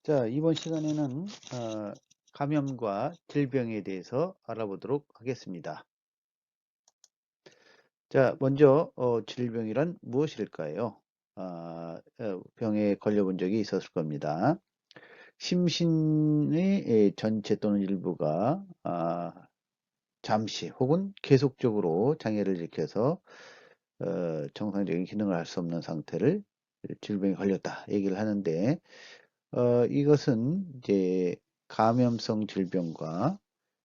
자, 이번 시간에는 감염과 질병에 대해서 알아보도록 하겠습니다. 자, 먼저 질병이란 무엇일까요? 병에 걸려본 적이 있었을 겁니다. 심신의 전체 또는 일부가 잠시 혹은 계속적으로 장애를 일으켜서 정상적인 기능을 할 수 없는 상태를 질병에 걸렸다 얘기를 하는데, 이것은 이제 감염성 질병과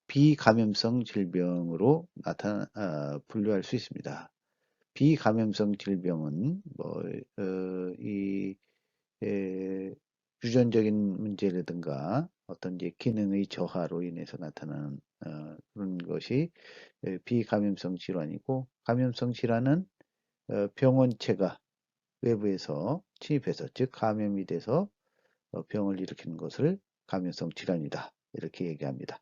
비감염성 질병으로 분류할 수 있습니다. 비감염성 질병은 이 에, 유전적인 문제라든가 어떤 이제 기능의 저하로 인해서 나타나는 그런 것이 비감염성 질환이고, 감염성 질환은 병원체가 외부에서 침입해서, 즉 감염이 돼서 병을 일으키는 것을 감염성 질환이다 이렇게 얘기합니다.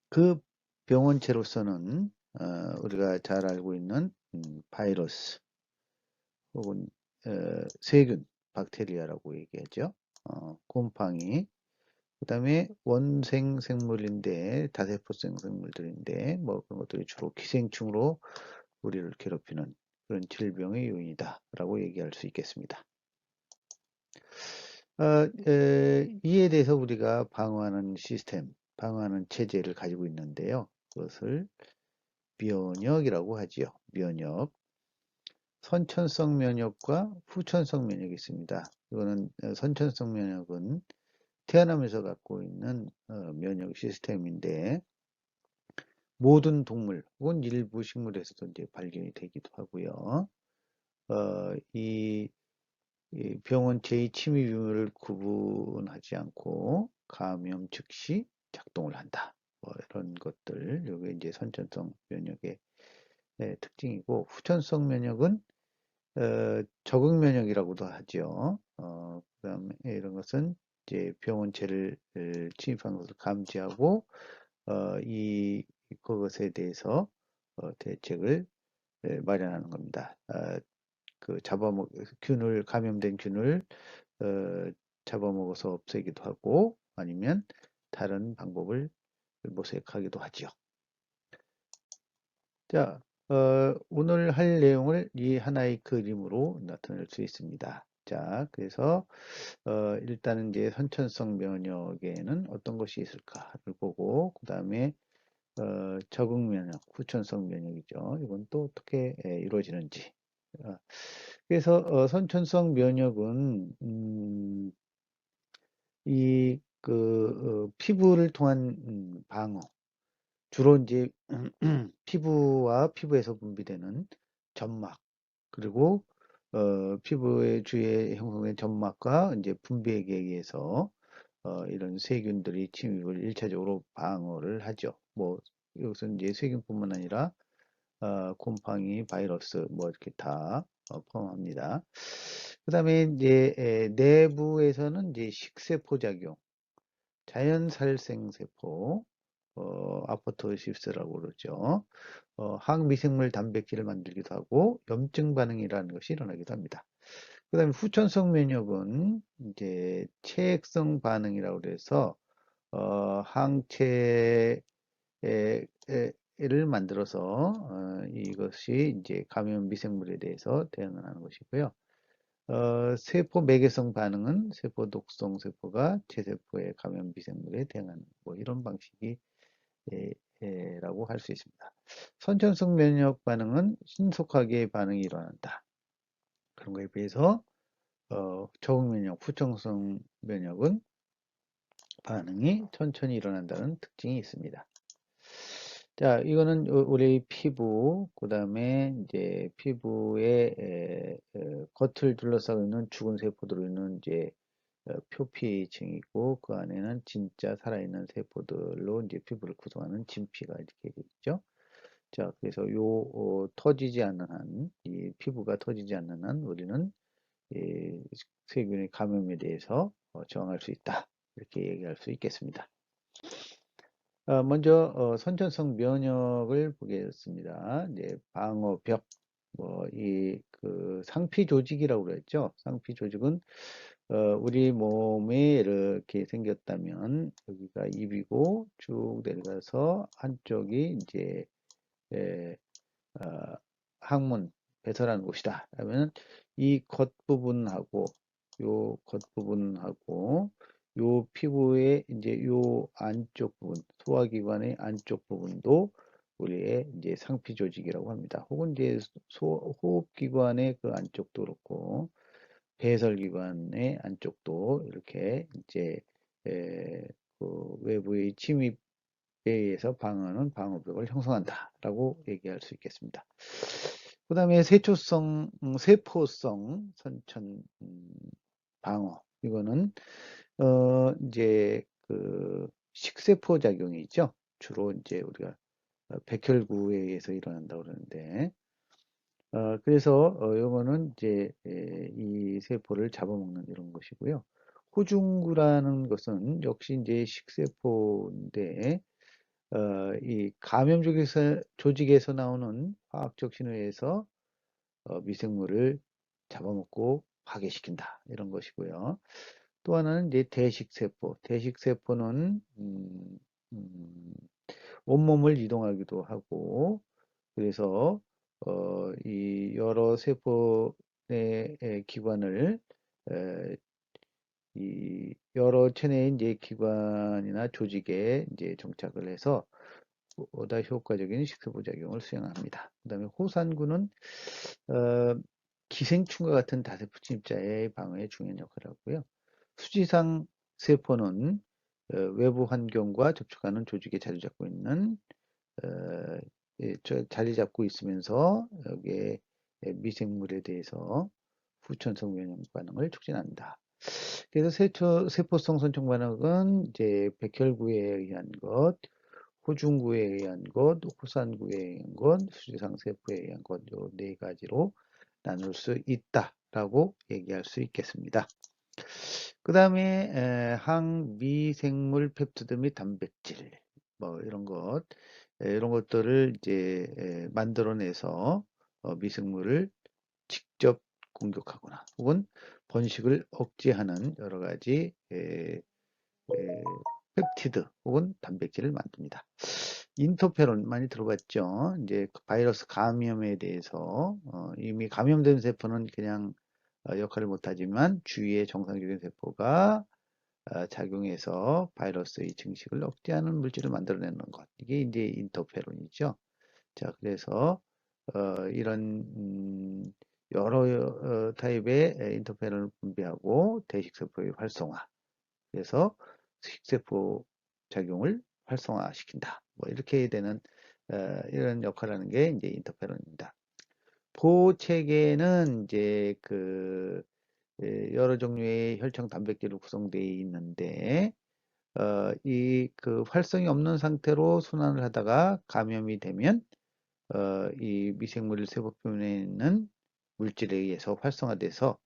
그 병원체로서는 우리가 잘 알고 있는 바이러스 혹은 세균, 박테리아라고 얘기하죠. 곰팡이, 그 다음에 원생 생물인데 다세포성 생물들인데 뭐 그런 것들이 주로 기생충으로 우리를 괴롭히는 그런 질병의 요인이다라고 얘기할 수 있겠습니다. 이에 대해서 우리가 방어하는 시스템, 방어하는 체제를 가지고 있는데요. 그것을 면역이라고 하지요. 면역. 선천성 면역과 후천성 면역이 있습니다. 이거는 선천성 면역은 태어나면서 갖고 있는 면역 시스템인데, 모든 동물 혹은 일부 식물에서도 이제 발견이 되기도 하고요. 이 병원체의 침입 유무를 구분하지 않고 감염 즉시 작동을 한다. 뭐 이런 것들, 요게 이제 선천성 면역의 특징이고, 후천성 면역은 적응 면역이라고도 하죠. 그다음에 이런 것은 이제 병원체를 침입한 것을 감지하고 그것에 대해서 대책을 마련하는 겁니다. 감염된 균을 어, 잡아먹어서 없애기도 하고, 아니면 다른 방법을 모색하기도 하지요. 자, 오늘 할 내용을 이 하나의 그림으로 나타낼 수 있습니다. 자, 그래서 일단은 이제 선천성 면역에는 어떤 것이 있을까를 보고, 그 다음에 적응 면역, 후천성 면역이죠. 이건 또 어떻게 이루어지는지. 어, 그래서 선천성 면역은 피부를 통한 방어, 주로 이제 피부와 피부에서 분비되는 점막, 그리고 피부의 주위에 형성된 점막과 이제 분비액에 의해서 이런 세균들이 침입을 1차적으로 방어를 하죠. 뭐 이것은 이제 세균뿐만 아니라 곰팡이, 바이러스 뭐 이렇게 다 포함합니다. 그 다음에 이제 내부에서는 이제 식세포 작용, 자연살생세포, 아포토시스라고 그러죠. 항미생물 단백질을 만들기도 하고 염증 반응이라는 것이 일어나기도 합니다. 그 다음에 후천성 면역은 이제 체액성 반응이라고 그래서 항체를 만들어서 이것이 이제 감염 미생물에 대해서 대응하는 것이고요. 세포 매개성 반응은 세포 독성 세포가 제세포의 감염 미생물에 대응하는 뭐 이런 방식이 라고 할 수 있습니다. 선천성 면역 반응은 신속하게 반응이 일어난다. 그런 거에 비해서 적응 면역, 후천성 면역은 반응이 천천히 일어난다는 특징이 있습니다. 자, 이거는 우리 피부, 그 다음에 이제 피부의 겉을 둘러싸고 있는 죽은 세포들로 있는 이제 표피층이고, 그 안에는 진짜 살아있는 세포들로 이제 피부를 구성하는 진피가 이렇게 되어 있죠. 자, 그래서 터지지 않는 한, 이 피부가 터지지 않는 한 우리는 이 세균의 감염에 대해서 저항할 수 있다. 이렇게 얘기할 수 있겠습니다. 먼저 선천성 면역을 보겠습니다. 이제 방어벽, 뭐 이 그 상피 조직이라고 그랬죠. 상피 조직은 우리 몸에 이렇게 생겼다면 여기가 입이고 쭉 내려가서 한쪽이 이제 에, 어, 항문 배설하는 곳이다. 그러면 이 겉부분하고 요 겉부분하고 요 피부의 이제 요 안쪽 부분, 소화기관의 안쪽 부분도 우리의 이제 상피 조직이라고 합니다. 혹은 이제 호흡기관의 그 안쪽도 그렇고 배설기관의 안쪽도 이렇게 이제 그 외부의 침입에 의해서 방어하는 방어벽을 형성한다라고 얘기할 수 있겠습니다. 그 다음에 세포성 선천 방어. 이거는 이제 그 식세포 작용이 있죠. 주로 이제 우리가 백혈구에 의해서 일어난다고 그러는데 그래서 요거는 이제 이 세포를 잡아먹는 이런 것이고요. 호중구라는 것은 역시 이제 식세포인데 이 조직에서 나오는 화학적 신호에서 미생물을 잡아먹고 파괴시킨다 이런 것이고요. 또 하나는 이제 대식세포. 대식세포는 음, 온몸을 이동하기도 하고 그래서 이 여러 세포의 기관을 이 여러 체내의 이제 기관이나 조직에 이제 정착을 해서 보다 효과적인 식세포 작용을 수행합니다. 그 다음에 호산군은 어, 기생충과 같은 다세포 침입자의 방어에 중요한 역할을 하고요. 수지상 세포는 외부 환경과 접촉하는 조직에 자리 잡고 있는 어, 자리 잡고 있으면서 여기에 미생물에 대해서 후천성 면역 반응을 촉진한다. 그래서 세포성 선청 반응은 이제 백혈구에 의한 것, 호중구에 의한 것, 호산구에 의한 것, 수지상 세포에 의한 것, 요 네 가지로 나눌 수 있다라고 얘기할 수 있겠습니다. 그 다음에 항미생물 펩티드 및 단백질 뭐 이런 것들을 이제 만들어내서 미생물을 직접 공격하거나 혹은 번식을 억제하는 여러 가지 펩티드 혹은 단백질을 만듭니다. 인터페론 많이 들어봤죠? 이제 바이러스 감염에 대해서 이미 감염된 세포는 그냥 역할을 못하지만 주위의 정상적인 세포가 작용해서 바이러스의 증식을 억제하는 물질을 만들어내는 것. 이게 이제 인터페론이죠. 자, 그래서 이런 여러 타입의 인터페론을 분비하고 대식세포의 활성화. 그래서 식세포 작용을 활성화시킨다. 뭐 이렇게 되는 이런 역할을 하는 게 이제 인터페론입니다. 보호체계는 이제 그 여러 종류의 혈청 단백질로 구성되어 있는데 이 그 활성이 없는 상태로 순환을 하다가 감염이 되면 이 미생물 세포 표면에 있는 물질에 의해서 활성화돼서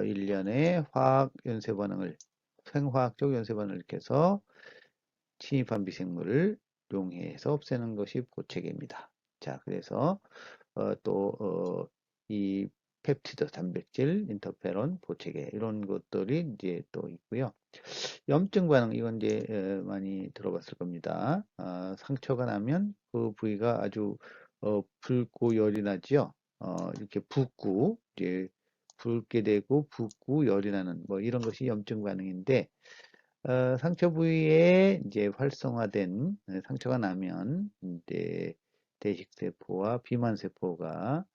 일련의 화학 연쇄 반응을 생화학적 연쇄 반응을 일으켜서 침입한 미생물을 용해해서 없애는 것이 보체계입니다. 자, 그래서 이 펩티드, 단백질, 인터페론, 보체계 이런 것들이 이제 또 있고요. 염증 반응 이건 이제 많이 들어봤을 겁니다. 상처가 나면 그 부위가 아주 붉고 열이 나지요. 이렇게 붓고 이제 붉게 되고 붓고 열이 나는 뭐 이런 것이 염증 반응인데 상처 부위에 이제 활성화된 상처가 나면 이제 대식세포와 비만세포가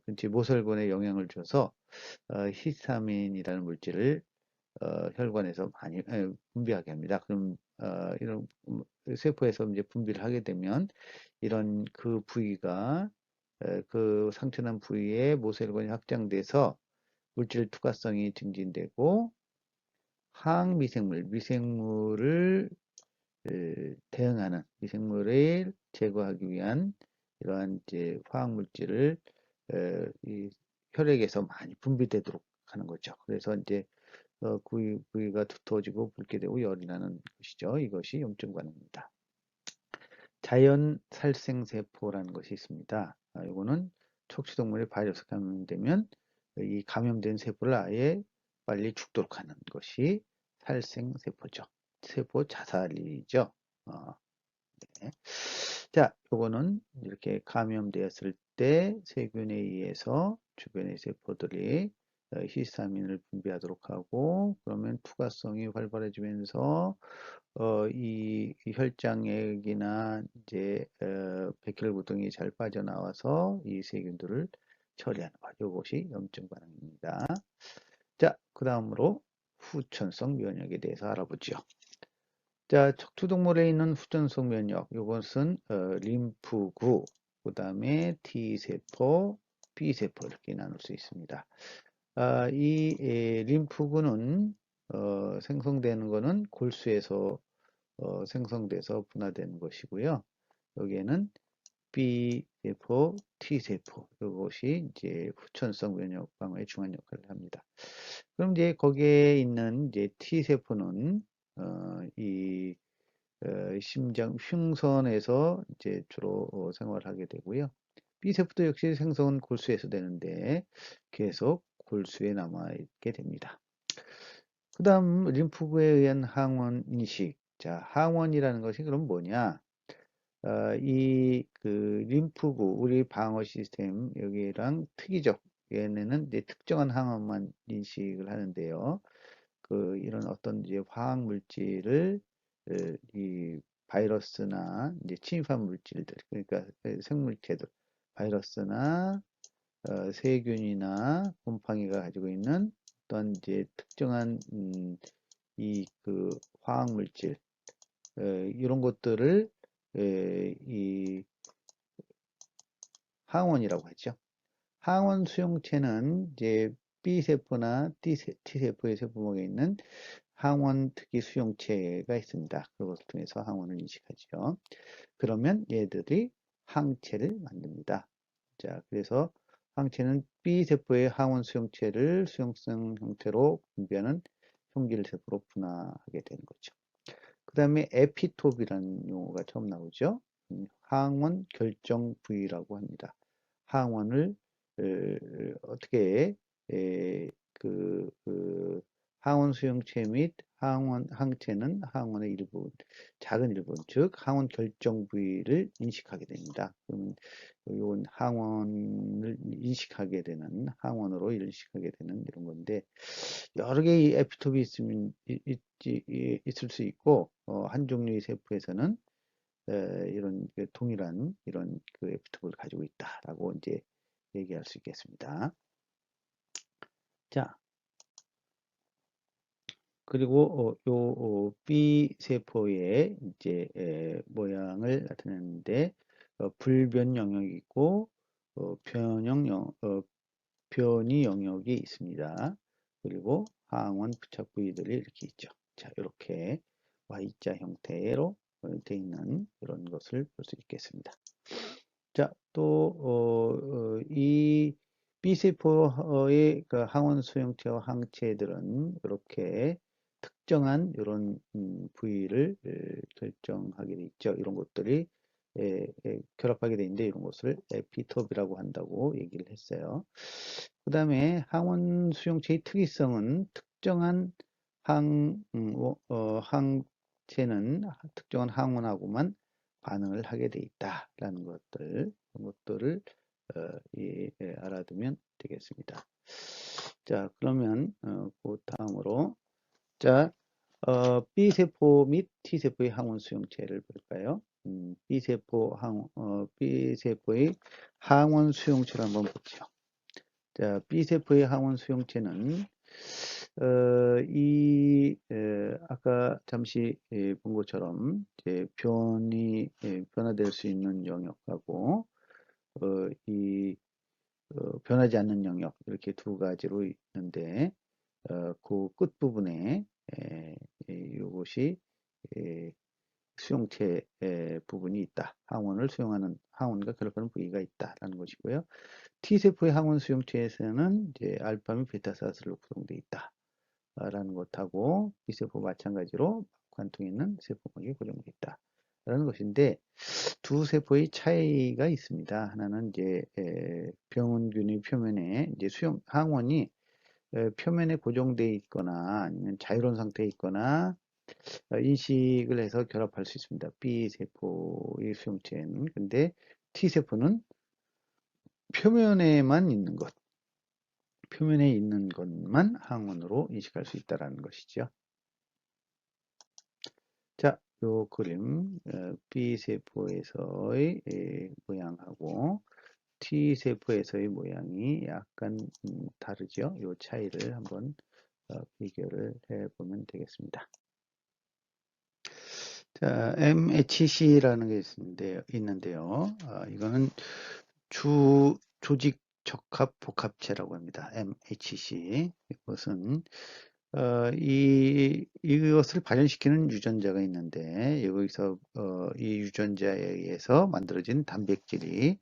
근처 모설관에 영향을 줘서 히스타민이라는 물질을 혈관에서 많이 분비하게 합니다. 그럼 이런 세포에서 이제 분비를 하게 되면 이런 그 부위가 그 상처난 부위에 모세혈관이 확장돼서 물질 투과성이 증진되고 미생물을 대응하는 미생물을 제거하기 위한 이러한 이제 화학 물질을 이 혈액에서 많이 분비되도록 하는 거죠. 그래서 이제 부위가 두터워지고 붉게 되고 열이 나는 것이죠. 이것이 염증 반응입니다. 자연 살생세포라는 것이 있습니다. 이거는 척추동물의 바이러스 감염되면 이 감염된 세포를 아예 빨리 죽도록 하는 것이 살생세포죠. 세포 자살이죠. 네. 자, 요거는 이렇게 감염되었을 때 세균에 의해서 주변의 세포들이 히스타민을 분비하도록 하고, 그러면 투과성이 활발해지면서 이 혈장액이나 이제 백혈구등이 잘 빠져나와서 이 세균들을 처리하는 것. 이것이 염증 반응입니다. 자, 그 다음으로 후천성 면역에 대해서 알아보죠. 자, 척추동물에 있는 후천성 면역, 이것은 림프구, 그 다음에 T세포, B세포 이렇게 나눌 수 있습니다. 이 림프구는 생성되는 것은 골수에서 생성돼서 분화되는 것이고요. 여기에는 B세포, T세포 이것이 이제 후천성 면역 방어에 중요한 역할을 합니다. 그럼 이제 거기에 있는 이제 T세포는 이 심장 흉선에서 이제 주로 생활하게 되고요. B세포도 역시 생성은 골수에서 되는데 계속 골수에 남아 있게 됩니다. 그 다음 림프구에 의한 항원 인식. 자, 항원이라는 것이 그럼 뭐냐? 이 림프구 우리 방어 시스템 여기랑 특이적 얘네는 이제 특정한 항원만 인식을 하는데요. 이런 어떤 이제 화학 물질을 이 바이러스나 이제 침입한 물질들 그러니까 생물체들 바이러스나 세균이나 곰팡이가 가지고 있는 어떤 이제 특정한 이 화학 물질 이런 것들을 이 항원이라고 하죠. 항원 수용체는 이제 B세포나 T세포의 세포막에 있는 항원 특이 수용체가 있습니다. 그것을 통해서 항원을 인식하죠. 그러면 얘들이 항체를 만듭니다. 자, 그래서 항체는 B세포의 항원 수용체를 수용성 형태로 분비하는 흉기세포로 분화하게 되는 거죠. 그 다음에 에피톱이라는 용어가 처음 나오죠. 항원 결정 부위라고 합니다. 항원을 어떻게 항원 수용체 및 항체는 항원의 일부, 작은 일부, 즉 항원 결정 부위를 인식하게 됩니다. 그러면 이건 항원을 인식하게 되는 항원으로 인식하게 되는 이런 건데 여러 개의 에피톱이 있을 수 있고 한 종류의 세포에서는 이런 동일한 이런 에피톱을 가지고 있다라고 이제 얘기할 수 있겠습니다. 자, 그리고 B 세포의 이제 모양을 나타내는데 불변 영역이 있고 변이 영역이 있습니다. 그리고 항원 부착 부위들이 이렇게 있죠. 자, 이렇게 Y자 형태로 되어 있는 이런 것을 볼 수 있겠습니다. 자, 또 이 B세포의 그 항원 수용체와 항체들은 이렇게 특정한 이런 부위를 결정하게 돼 있죠. 이런 것들이 결합하게 되어 있는데 이런 것을 에피톱이라고 한다고 얘기를 했어요. 그 다음에 항원 수용체의 특이성은 특정한 항체는 특정한 항원하고만 반응을 하게 돼 있다라는 것들, 그런 것들을 알아두면 되겠습니다. 자, 그러면 그 다음으로 자, B세포 및 T세포의 항원 수용체를 볼까요? B세포의 항원 수용체를 한번 보죠. 자, B세포의 항원 수용체는 아까 잠시 본 것처럼 이제 변화될 수 있는 영역하고 변하지 않는 영역 이렇게 두 가지로 있는데 그 끝부분에 이것이 수용체 부분이 있다. 항원과 결합하는 부위가 있다라는 것이고요. T세포의 항원 수용체에서는 이제 알파 및 베타 사슬로 구성되어 있다라는 것하고 B세포 마찬가지로 관통에 있는 세포막이 고정되어 있다라는 것인데 두 세포의 차이가 있습니다. 하나는 이제 병원균의 표면에 이제 항원이 표면에 고정되어 있거나 아니면 자유로운 상태에 있거나 인식을 해서 결합할 수 있습니다. B세포의 수용체는. 근데 T세포는 표면에만 있는 것, 표면에 있는 것만 항원으로 인식할 수 있다는 것이죠. 자, 요 그림 B세포에서의 모양하고 T세포에서의 모양이 약간 다르죠. 요 차이를 한번 비교를 해보면 되겠습니다. 자, MHC라는 게 있는데요. 이거는 조직 적합 복합체라고 합니다. MHC. 이것은 이것을 발현시키는 유전자가 있는데 여기서 이 유전자에 의해서 만들어진 단백질이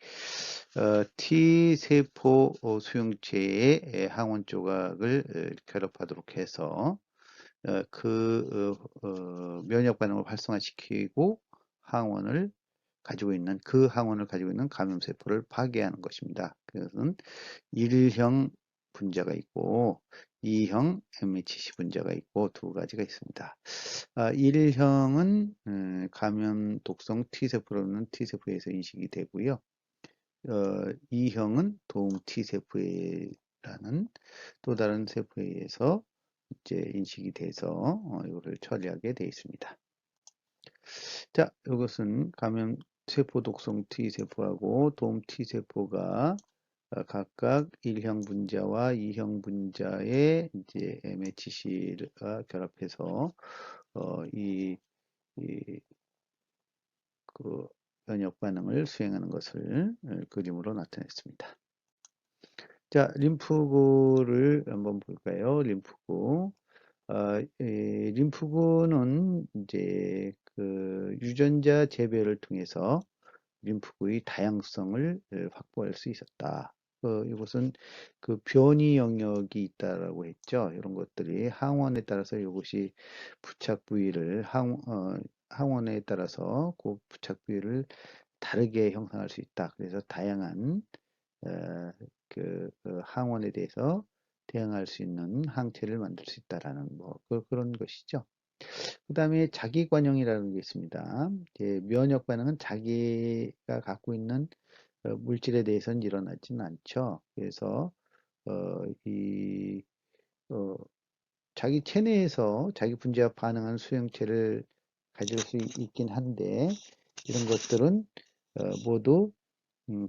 T세포 수용체의 항원 조각을 결합하도록 해서 면역 반응을 활성화시키고 항원을 그 항원을 가지고 있는 감염세포를 파괴하는 것입니다. 그것은 1형 분자가 있고 2형 MHC 분자가 있고 두 가지가 있습니다. 1형은 감염 독성 T세포로는 T세포에서 인식이 되고요. 2형은 도움 T세포라는 또 다른 세포에 의해서 이제 인식이 돼서 이거를 처리하게 되어 있습니다. 자, 이것은 감염 세포 독성 T세포하고 도움 T세포가 각각 1형 분자와 2형 분자의 이제 MHC가 결합해서 이, 이, 그 면역 반응을 수행하는 것을 그림으로 나타냈습니다. 자, 림프구를 한번 볼까요? 림프구. 림프구는 이제 그 유전자 재배를 통해서 림프구의 다양성을 확보할 수 있었다. 이것은 그 변이 영역이 있다라고 했죠. 이런 것들이 항원에 따라서 이것이 부착 부위를 항원에 따라서 그 부착 부위를 다르게 형성할 수 있다. 그래서 다양한 그 항원에 대해서 대응할 수 있는 항체를 만들 수 있다라는 뭐 그런 것이죠. 그 다음에 자기관용이라는 게 있습니다. 면역 반응은 자기가 갖고 있는 물질에 대해서는 일어나지는 않죠. 그래서 이 자기 체내에서 자기 분자와 반응하는 수용체를 가질 수 있긴 한데 이런 것들은 모두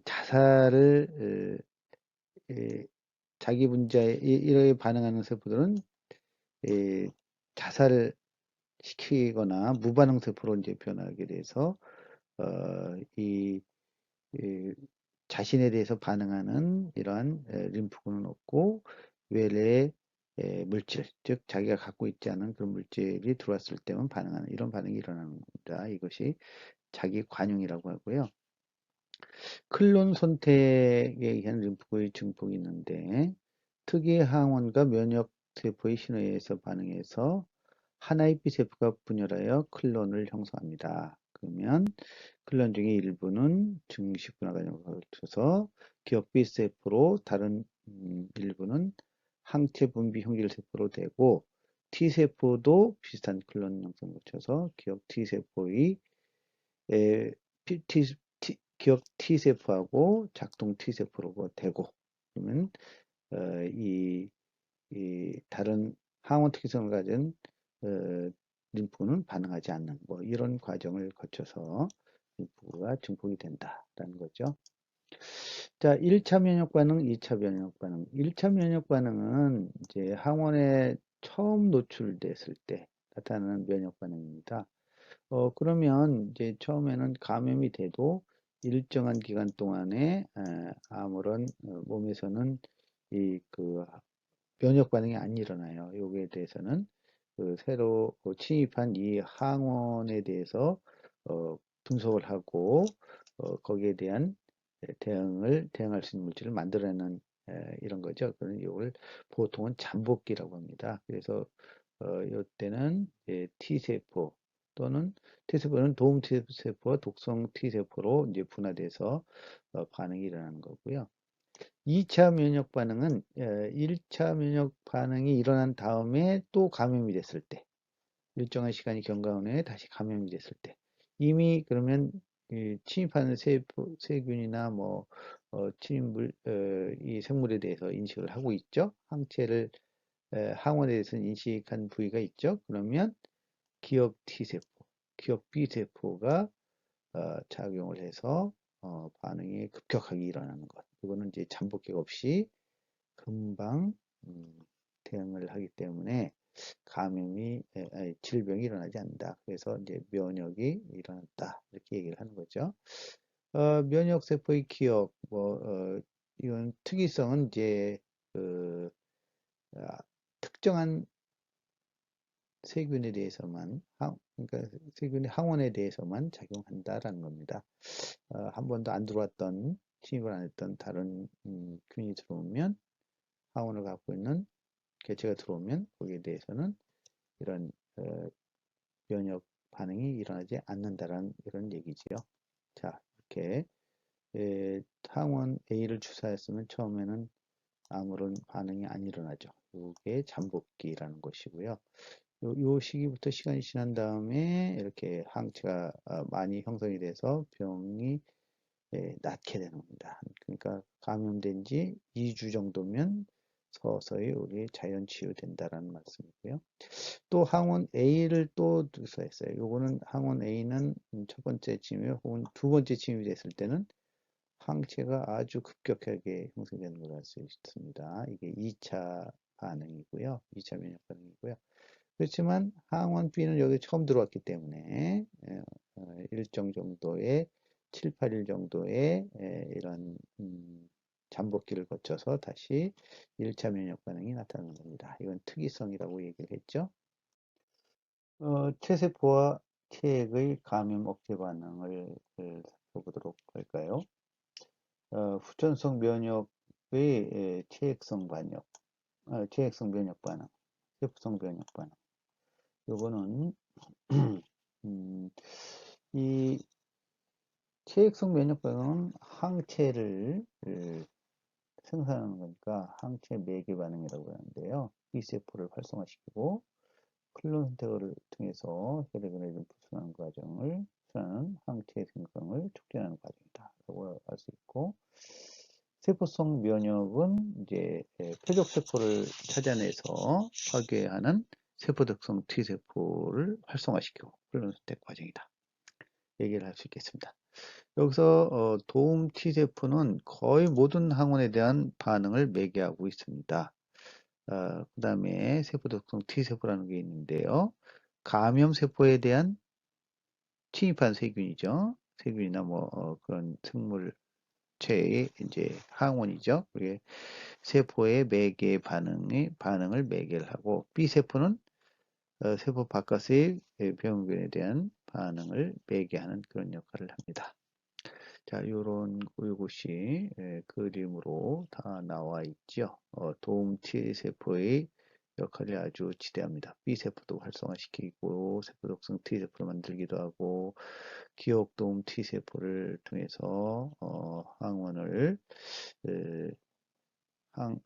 자살을 자기 분자에 이렇게 반응하는 세포들은 자살을 시키거나 무반응 세포로 이제 변하게 돼서 이, 이 자신에 대해서 반응하는 이러한 림프구는 없고 외래의 물질, 즉 자기가 갖고 있지 않은 그런 물질이 들어왔을 때만 반응하는 이런 반응이 일어나는 겁니다. 이것이 자기 관용이라고 하고요. 클론 선택에 의한 림프구의 증폭이 있는데 특이의 항원과 면역 세포의 신호에 의해서 반응해서 하나의 B세포가 분열하여 클론을 형성합니다. 그러면 클론 중에 일부는 증식분화 과정을 거쳐서 기억 B세포로 다른 일부는 항체 분비 형질세포로 되고 T세포도 비슷한 클론 형성을 거쳐서 기억 T세포의 기억 T세포하고 작동 T세포로 되고 그러면 이 다른 항원 특성을 가진 림프는 반응하지 않는 뭐 이런 과정을 거쳐서 림프가 증폭이 된다라는 거죠. 자, 1차 면역 반응, 2차 면역 반응. 1차 면역 반응은 이제 항원에 처음 노출됐을 때 나타나는 면역 반응입니다. 그러면 이제 처음에는 감염이 돼도 일정한 기간 동안에 아무런 몸에서는 그 면역 반응이 안 일어나요. 여기에 대해서는 그 새로 침입한 이 항원에 대해서 분석을 하고 거기에 대한 대응할 수 있는 물질을 만들어내는 이런 거죠. 그런 이걸 보통은 잠복기라고 합니다. 그래서 이때는 T세포 또는 T세포는 도움 T세포와 독성 T세포로 이제 분화돼서 반응이 일어나는 거고요. 2차 면역 반응은 1차 면역 반응이 일어난 다음에 또 감염이 됐을 때, 일정한 시간이 경과한 후에 다시 감염이 됐을 때, 이미 그러면 침입하는 세균이나 뭐 침입물 이 생물에 대해서 인식을 하고 있죠. 항체를 항원에 대해서 인식한 부위가 있죠. 그러면 기억 T세포, 기억 B세포가 작용을 해서 반응이 급격하게 일어나는 것. 이거는 이제 잠복기가 없이 금방 대응을 하기 때문에 감염이 질병이 일어나지 않는다. 그래서 이제 면역이 일어났다. 이렇게 얘기를 하는 거죠. 면역 세포의 기억 이건 특이성은 이제 그 특정한 세균에 대해서만 그러니까 세균의 항원에 대해서만 작용한다라는 겁니다. 한 번도 안 들어왔던 침입을 안 했던 다른 균이 들어오면 항원을 갖고 있는 개체가 들어오면 거기에 대해서는 이런 면역 반응이 일어나지 않는다라는 이런 얘기지요. 자, 이렇게 항원 A를 주사했으면 처음에는 아무런 반응이 안 일어나죠. 이게 잠복기라는 것이고요. 요 시기부터 시간이 지난 다음에 이렇게 항체가 많이 형성이 돼서 병이 낫게 되는 겁니다. 그러니까 감염된 지 2주 정도면 서서히 우리 자연 치유된다라는 말씀이고요. 또 항원 A를 또 주사했어요. 요거는 항원 A는 첫 번째 침입 혹은 두 번째 침입이 됐을 때는 항체가 아주 급격하게 형성되는 걸 알 수 있습니다. 이게 2차 반응이고요. 2차 면역 반응이고요. 그렇지만 항원 B는 여기 처음 들어왔기 때문에 일정 정도의 7, 8일 정도의 이런 잠복기를 거쳐서 다시 1차 면역 반응이 나타나는 겁니다. 이건 특이성이라고 얘기를 했죠. 체세포와 체액의 감염 억제 반응을 살펴보도록 할까요? 후천성 면역의 체액성 반역, 체액성 면역 반응, 세포성 면역 반응. 요거는 이 체액성 면역 반응은 항체를 생산하는 거니까 항체 매개 반응이라고 하는데요. B세포를 활성화시키고 클론 선택을 통해서 혈액을 부순하는 과정을 수하는 항체 생성을 촉진하는 과정이다. 라고 할 수 있고 세포성 면역은 이제 표적 세포를 찾아내서 파괴하는 세포 특성 T세포를 활성화시키고 클론 선택 과정이다. 얘기를 할 수 있겠습니다. 여기서 도움 T세포는 거의 모든 항원에 대한 반응을 매개하고 있습니다. 그 다음에 세포 특성 T세포라는 게 있는데요. 감염세포에 대한 침입한 세균이죠. 세균이나 뭐 그런 생물체의 이제 항원이죠. 그게 세포의 매개 반응을 매개를 하고 B세포는 세포 바깥의 병균에 대한 반응을 매개하는 그런 역할을 합니다. 자, 요것이 그림으로 다 나와 있죠. 도움 T세포의 역할이 아주 지대합니다. B세포도 활성화시키고 세포 독성 T세포를 만들기도 하고 기억 도움 T세포를 통해서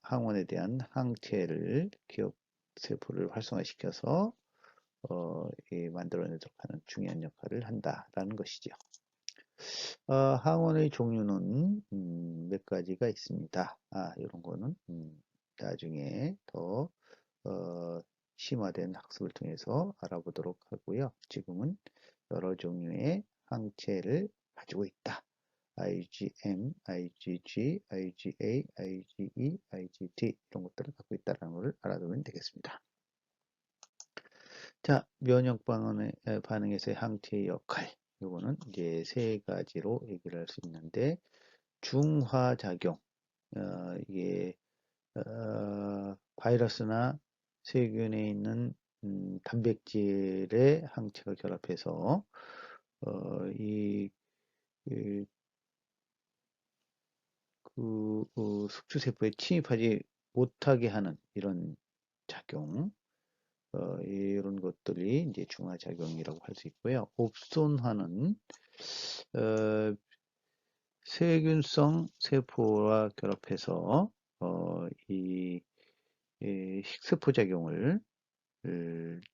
항원에 대한 항체를 기억 세포를 활성화시켜서 만들어내도록 하는 중요한 역할을 한다라는 것이죠. 항원의 종류는 몇 가지가 있습니다. 이런 거는 나중에 더 심화된 학습을 통해서 알아보도록 하고요. 지금은 여러 종류의 항체를 가지고 있다. IgM, IgG, IgA, IgE, IgD 이런 것들을 갖고 있다는 것을 알아두면 되겠습니다. 자, 면역 반응에서의 항체의 역할. 요거는 이제 세 가지로 얘기를 할 수 있는데 중화작용. 이게 바이러스나 세균에 있는 단백질의 항체가 결합해서 이 숙주세포에 침입하지 못하게 하는 이런 작용, 이런 것들이 이제 중화작용이라고 할 수 있고요. 옵손화는 세균성 세포와 결합해서 이 식세포 작용을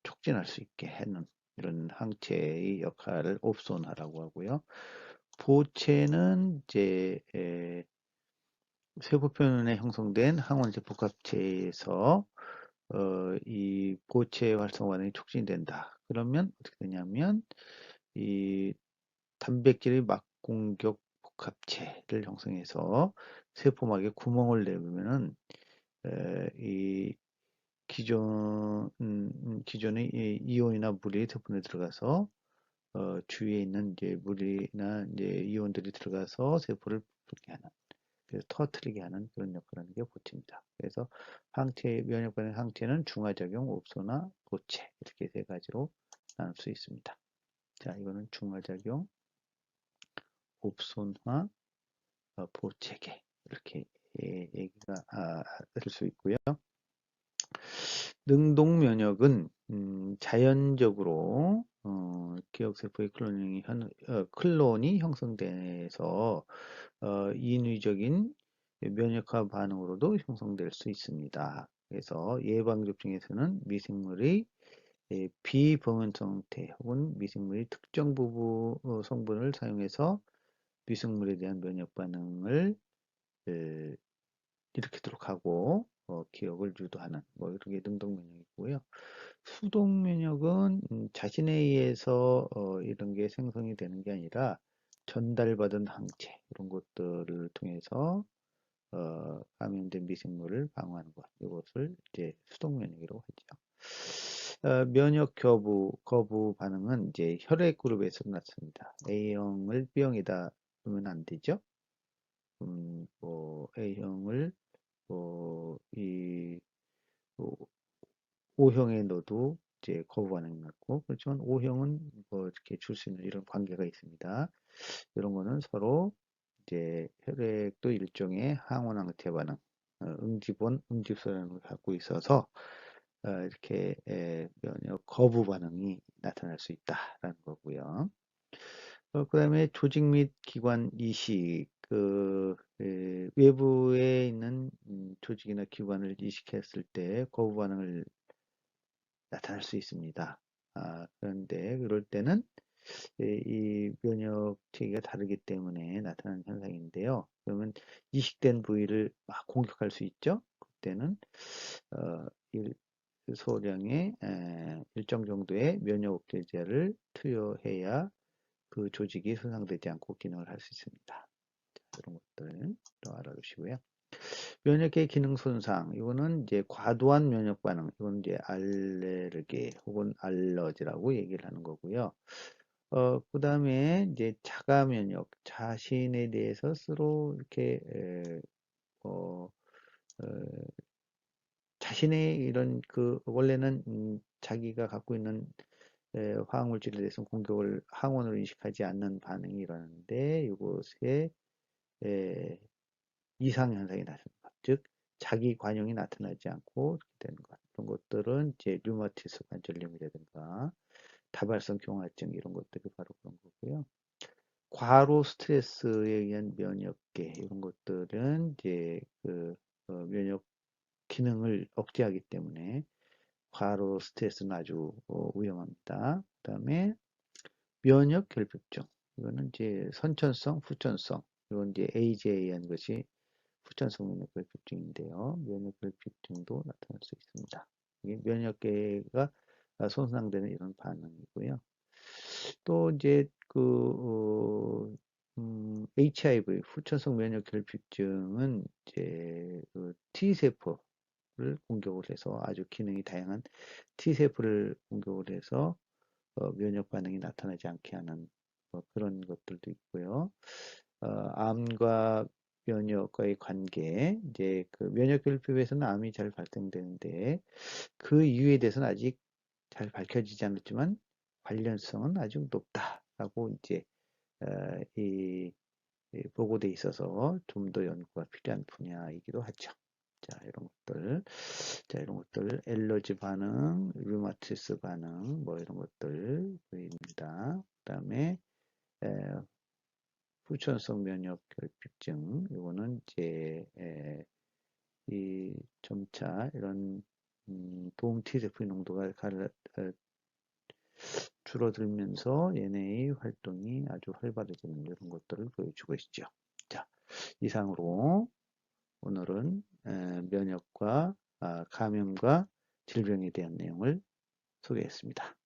촉진할 수 있게 하는 이런 항체의 역할을 옵소나라고 하고요. 보체는 이제 세포 표면에 형성된 항원제 복합체에서 이 보체 활성 반응이 촉진된다. 그러면 어떻게 되냐면 이 단백질의 막공격 복합체를 형성해서 세포막에 구멍을 내보면은 이 기존의 이온이나 물이 세포에 들어가서 주위에 있는 이제 물이나 이제 이온들이 들어가서 세포를 부풀게 하는, 그래서 터트리게 하는 그런 역할을 하는 게 보체입니다. 그래서 항체, 면역 반응 항체는 중화작용, 옵소나, 보체 이렇게 세 가지로 나눌 수 있습니다. 자, 이거는 중화작용, 옵소나, 보체계 이렇게 얘기가 될 수 있고요. 능동 면역은 자연적으로 기억세포의 클론이 형성돼서 인위적인 면역화 반응으로도 형성될 수 있습니다. 그래서 예방접종에서는 미생물의 비범은 상태 혹은 미생물의 특정 부분 성분을 사용해서 미생물에 대한 면역 반응을 일으키도록 하고 기억을 유도하는 뭐 이런 게 능동 면역이고요. 수동 면역은 자신에 의해서 이런 게 생성이 되는 게 아니라 전달받은 항체 이런 것들을 통해서 감염된 미생물을 방어하는 것, 이것을 이제 수동 면역이라고 하죠. 면역 거부 반응은 이제 혈액 그룹에서 나타납니다. A형을 B형에다 두면 안 되죠. 뭐 A형을 이 O형에 넣어도 이제 거부 반응이 났고, 그렇지만 O형은 뭐 이렇게 줄 수 있는 이런 관계가 있습니다. 이런 거는 서로 이제 혈액도 일종의 항원 항체 반응, 응집원, 응집소라는 걸 갖고 있어서 이렇게 면역 거부 반응이 나타날 수 있다라는 거고요. 그 다음에 조직 및 기관 이식, 외부에 있는 조직이나 기관을 이식했을 때 거부 반응을 나타날 수 있습니다. 그런데 그럴 때는 이 면역 체계가 다르기 때문에 나타나는 현상인데요. 그러면 이식된 부위를 막 공격할 수 있죠. 그때는 어, 소량의 일정 정도의 면역 억제제를 투여해야 그 조직이 손상되지 않고 기능을 할 수 있습니다. 이런 것들 또 알아두시고요. 면역계 기능 손상, 이거는 이제 과도한 면역 반응, 이건 이제 알레르기 혹은 알러지라고 얘기를 하는 거고요. 그 다음에 이제 자가 면역, 자신에 대해서 스스로 이렇게 어, 어, 자신의 이런 원래는 자기가 갖고 있는 화학물질에 대해서 공격을 항원으로 인식하지 않는 반응이 일어나는데 이것에 이상 현상이 나타나는 것, 즉 자기 관용이 나타나지 않고 이렇게 되는 것. 이런 것들은 이제 류마티스 관절염이라든가 다발성 경화증 이런 것들이 바로 그런 거고요. 과로 스트레스에 의한 면역계 이런 것들은 이제 면역 기능을 억제하기 때문에 과로 스트레스는 아주 위험합니다. 그 다음에 면역 결핍증, 이거는 이제 선천성, 후천성, 이건 이제 에이즈에 의한 것이 후천성 면역 결핍증인데요. 면역 결핍증도 나타날 수 있습니다. 이게 면역계가 손상되는 이런 반응이고요. 또 이제 HIV 후천성 면역 결핍증은 이제 T세포를 공격을 해서 아주 기능이 다양한 T세포를 공격을 해서 면역 반응이 나타나지 않게 하는 그런 것들도 있고요. 암과 면역과의 관계, 이제 면역 결핍에서는 암이 잘 발생되는데 그 이유에 대해서는 아직 잘 밝혀지지 않았지만 관련성은 아주 높다라고 이제 이 보고돼 있어서 좀 더 연구가 필요한 분야이기도 하죠. 자, 이런 것들, 엘러지 반응, 류마티스 반응, 뭐 이런 것들 보입니다. 그 다음에 후천성 면역 결핍증, 이거는 이제 이 점차 이런 도움 T세포의 농도가 줄어들면서 얘네의 활동이 아주 활발해지는 이런 것들을 보여주고 있죠. 자, 이상으로 오늘은 면역과 감염과 질병에 대한 내용을 소개했습니다.